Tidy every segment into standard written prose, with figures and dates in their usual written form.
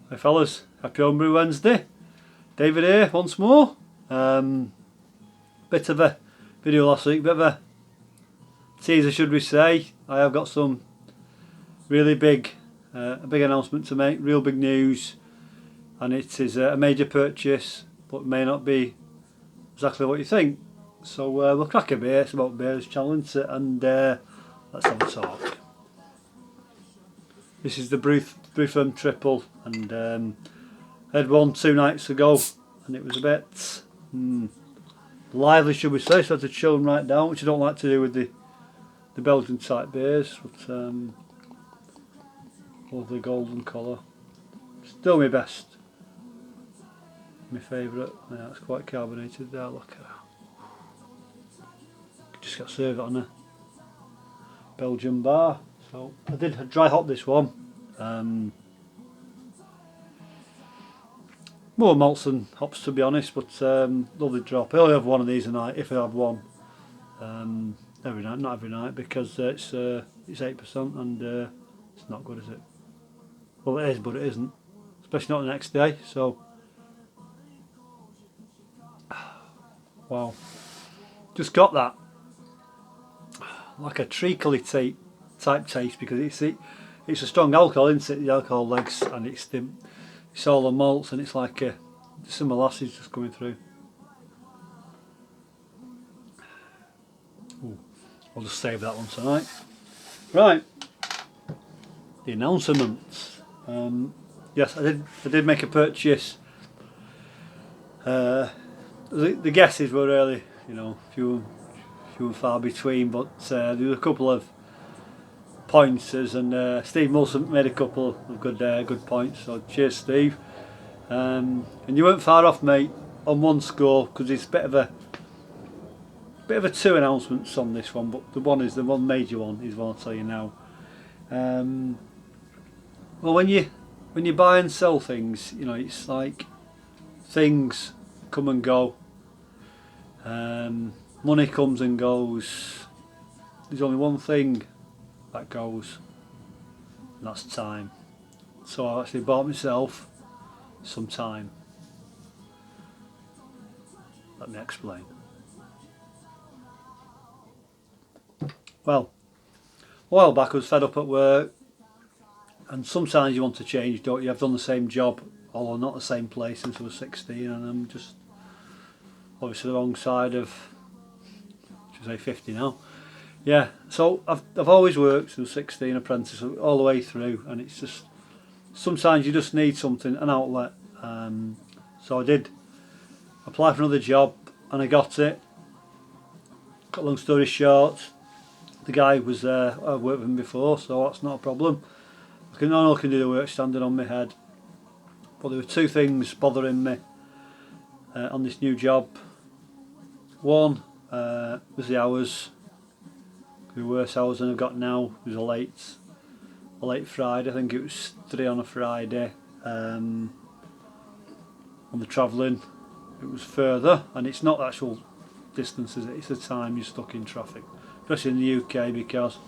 Hi fellas, happy Homebrew Wednesday. David here once more. Bit of a video last week, bit of a teaser should we say. I have got some really big, a big announcement to make, real big news, and it is a major purchase, but may not be exactly what you think. So we'll crack a beer, it's about beers challenge, and let's have a talk. This is the Brew Firm Triple, and I had one 2 nights ago, and it was a bit lively, should we say, so I had to chill them right down, which I don't like to do with the Belgian type beers, but lovely golden colour. Still my best. My favourite. Yeah, it's quite carbonated there, look at that. Just got served on a Belgian bar. So I did dry hop this one. More malts than hops to be honest, but lovely drop. I only have one of these a night, if I have one. Every night, not every night, because it's 8% and it's not good, is it? Well, it is, but it isn't, especially not the next day. So, wow, just got that like a treacly type taste, because it's a strong alcohol, isn't it? The alcohol legs, and it's all the malts, and it's like some molasses just coming through. Ooh, I'll just save that one tonight. Right, the announcements. Yes, I did make a purchase. The guesses were really, few and far between, but there were a couple of pointers, and Steve Wilson made a couple of good points. So cheers, Steve. And you weren't far off, mate, on one score, because it's a bit of a two announcements on this one, but the one major one is what I'll tell you now. Well, when you buy and sell things, it's like things come and go. Money comes and goes. There's only one thing that goes, and that's time. So I actually bought myself some time. Let me explain. Well, a while back I was fed up at work, and sometimes you want to change, don't you? I've done the same job, although not the same place, since I was 16, and I'm just obviously the wrong side of, should I say, 50 now. Yeah, so I've always worked since 16, apprentice all the way through, and it's just sometimes you just need something, an outlet. So I did apply for another job, and I got it. Cut a long story short, the guy was there. I've worked with him before, so that's not a problem. I can do the work standing on my head, but there were two things bothering me on this new job. One was the hours. The worse hours than I've got now. It was a late Friday. I think it was 3 on a Friday. On the travelling, it was further, and it's not the actual distance, is it? It's the time you're stuck in traffic, especially in the UK, because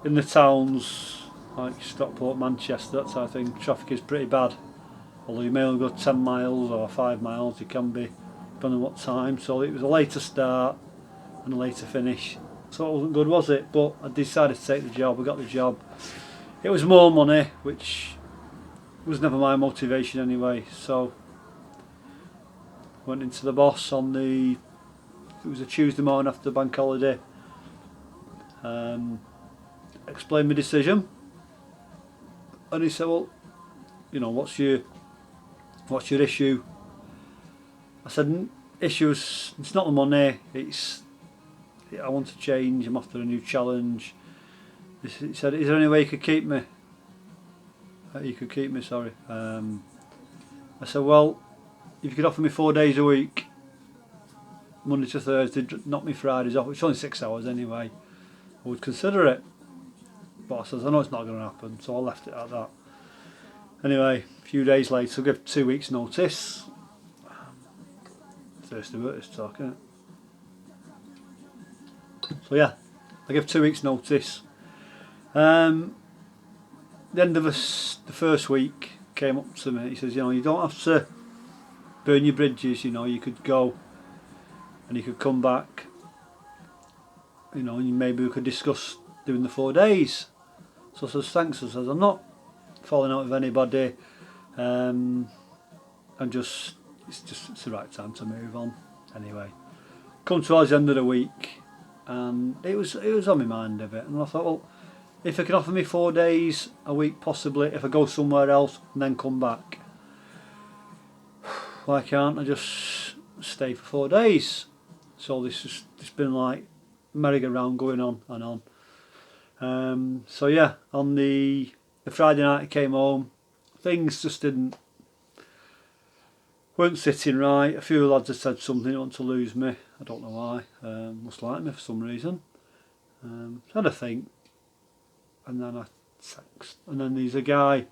in the towns like Stockport, Manchester, that type of thing, traffic is pretty bad. Although you may only go 10 miles or 5 miles, you can be, depending on what time. So it was a later start and a later finish. So it wasn't good, was it? But I decided to take the job. I got the job. It was more money, which was never my motivation anyway. So went into the boss it was a Tuesday morning after the bank holiday. Explained my decision, and he said, "Well, what's your issue?" I said, "Issues. It's not the money. I want to change. I'm after a new challenge." He said, "Is there any way you could keep me?" Sorry. I said, "Well, if you could offer me 4 days a week, Monday to Thursday, knock me Fridays off, which is only 6 hours anyway, I would consider it." But I said, "I know it's not going to happen," so I left it at that. Anyway, a few days later, I gave 2 weeks notice. Thirsty about this talk, isn't it? So yeah, I gave 2 weeks notice. The end of the first week, came up to me. He says, you know, you don't have to burn your bridges. You know, you could go and you could come back. You know, and maybe we could discuss doing the 4 days. So I says, thanks. I says, I'm not falling out with anybody. I'm just, it's the right time to move on. Anyway, come towards the end of the week, and it was on my mind a bit, and I thought, well, if they can offer me 4 days a week, possibly, if I go somewhere else and then come back, why can't I just stay for 4 days? So it's been like merry-go-round going on and on. So yeah, on the Friday night I came home, things just weren't sitting right. A few lads had said something, they want to lose me. I don't know why. Must like me for some reason. So I had a think, and then I text, and then there's a guy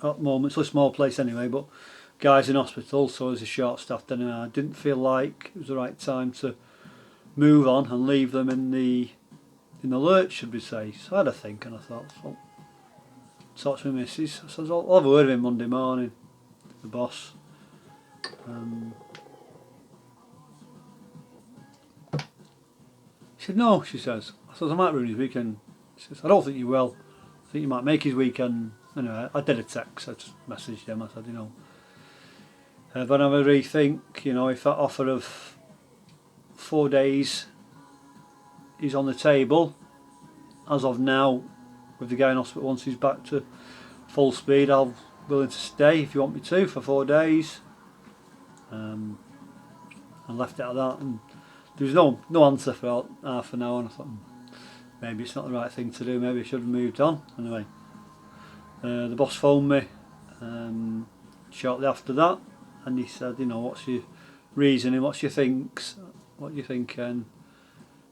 at the moment. It's a small place anyway, but guy's in hospital, so as a short staffed anyway. I didn't feel like it was the right time to move on and leave them in the lurch, should we say. So I had a think, and I thought, well, talk to my missus. I said, I'll have a word with him Monday morning, the boss. She said, no, she says. I said, I might ruin his weekend. She says, I don't think you will. I think you might make his weekend. Anyway, I did a text, I just messaged him. I said, you know, but I have a rethink, you know, if that offer of 4 days is on the table, as of now, with the guy in hospital, once he's back to full speed, I'm willing to stay if you want me to for 4 days. And left it at that, and there was no answer for about half an hour, and I thought, maybe it's not the right thing to do, maybe I should have moved on. Anyway, the boss phoned me shortly after that, and he said, you know, what's your reasoning, what's your thinks, what do you think? And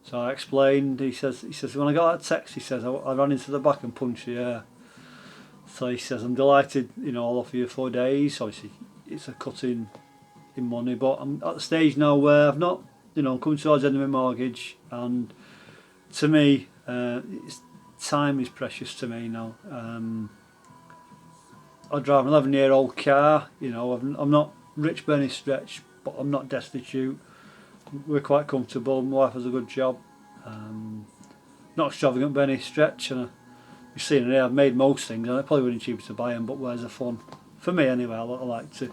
so I explained. He says when I got that text, he says I ran into the back and punched the air. So he says, I'm delighted, you know, I'll offer you 4 days. Obviously it's a cut in money, but I'm at the stage now where I've not, you know, coming towards the end of my mortgage, and to me time is precious to me now. I drive an 11-year-old car, you know, I'm not rich by any stretch, but I'm not destitute. We're quite comfortable, my wife has a good job, not extravagant by any stretch, and you've seen it here, I've made most things, and it probably wouldn't be cheaper to buy them, but where's the fun? For me anyway, I like to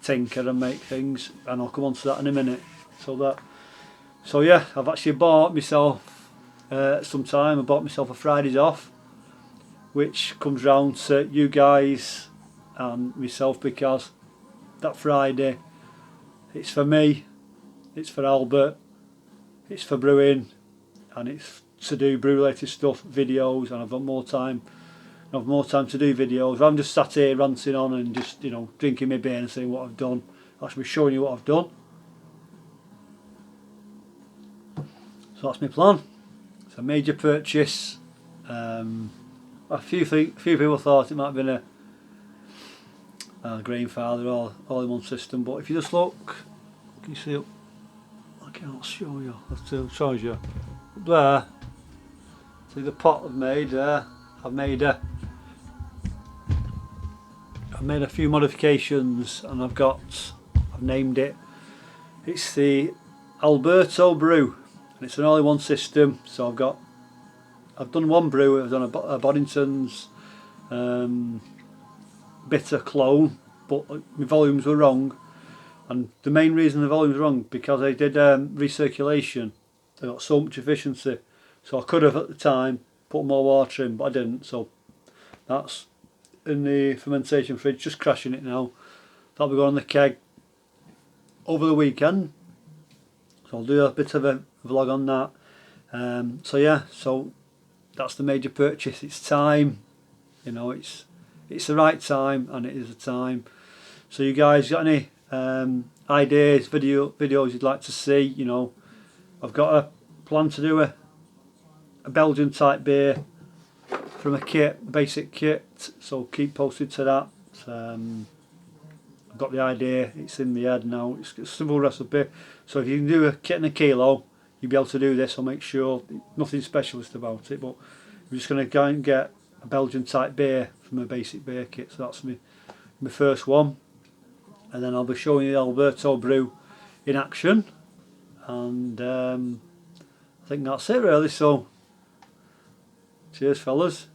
tinker and make things, and I'll come on to that in a minute. So yeah, I've actually bought myself some time. I bought myself a Fridays off, which comes round to you guys and myself, because that Friday, it's for me, it's for Albert, it's for brewing, and it's to do brew related stuff, videos, and I've got more time. I have more time to do videos. I'm just sat here ranting on and just, you know, drinking my beer and saying what I've done. I should be showing you what I've done. So that's my plan. It's a major purchase. A few people thought it might have been a grandfather all in one system, but if you just look, can you see up? I can't show you. I'll show you. Up there, see the pot I've made there. I've made a few modifications, and I've named it. It's the Alberto brew, and it's an all-in-one system. So I've done one brew. I've done a Boddington's bitter clone, but my volumes were wrong, and the main reason the volumes were wrong because I did recirculation. I got so much efficiency, so I could have at the time put more water in, but I didn't. So that's in the fermentation fridge, just crashing it now. That'll be going on the keg over the weekend, so I'll do a bit of a vlog on that. So yeah, so that's the major purchase. It's time, you know, it's the right time, and it is the time. So you guys got any ideas, videos you'd like to see? You know, I've got a plan to do a Belgian type beer from a kit, basic kit, so keep posted to that. I've got the idea, it's in my head now. It's a simple recipe, so if you can do a kit and a kilo, you'll be able to do this. I'll make sure, nothing specialist about it, but we're just going to go and get a Belgian type beer from a basic beer kit. So that's my first one, and then I'll be showing you the Alberto brew in action, and I think that's it really. So cheers fellas,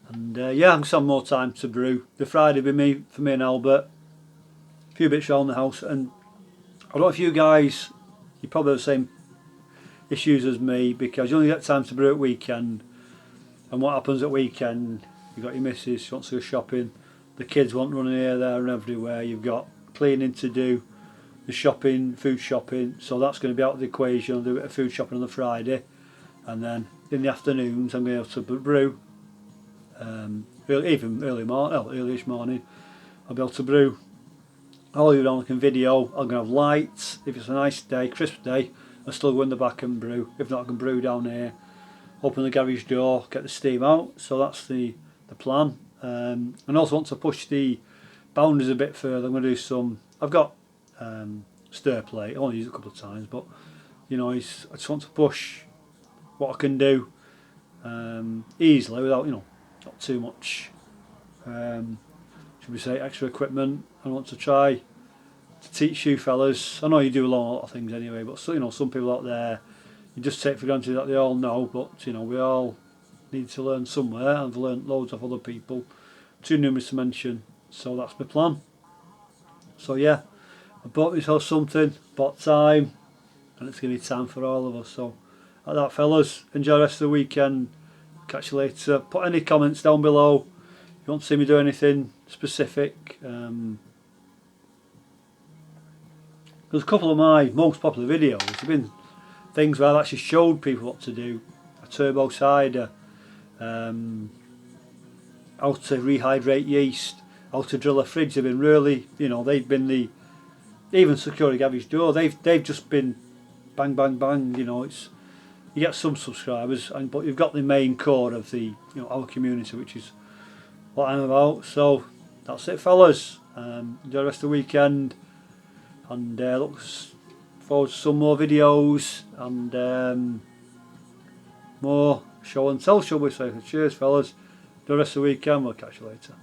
and yeah, I'm just having more time to brew. The Friday be for me and Albert, a few bits around the house, and I don't know if you guys, you probably have the same issues as me, because you only get time to brew at weekend, and what happens at weekend, you've got your missus, she wants to go shopping, the kids want running here, there and everywhere, you've got cleaning to do, the shopping, food shopping, so that's going to be out of the equation. I'll do a bit of food shopping on the Friday, and then in the afternoons I'm going to have to brew, even early-ish morning, I'll be able to brew all year round. I can video, I'm going to have lights, if it's a nice day, crisp day, I'll still go in the back and brew. If not, I can brew down here, open the garage door, get the steam out. So that's the plan. And also want to push the boundaries a bit further. I'm going to do some, I've got stir plate, I only use it a couple of times, but you know, I just want to push what I can do easily without, you know, not too much, should we say, extra equipment. I want to try to teach you fellas. I know you do a lot of things anyway, but so, you know, some people out there, you just take for granted that they all know, but you know, we all need to learn somewhere, and I've learned loads of other people, too numerous to mention. So that's my plan. So yeah, I bought myself something, bought time, and it's going to be time for all of us. So like that fellas, enjoy the rest of the weekend, catch you later. Put any comments down below if you want to see me do anything specific. There's a couple of my most popular videos have been things where I've actually showed people what to do, a turbo cider, how to rehydrate yeast, how to drill a fridge. They've been really, you know, they've been even secure a garage door, they've just been bang bang bang, you know. It's, you get some subscribers, but you've got the main core of the, you know, our community, which is what I'm about. So that's it fellas, enjoy the rest of the weekend, and look forward to some more videos and more show and tell, shall we say. Cheers fellas, enjoy the rest of the weekend, we'll catch you later.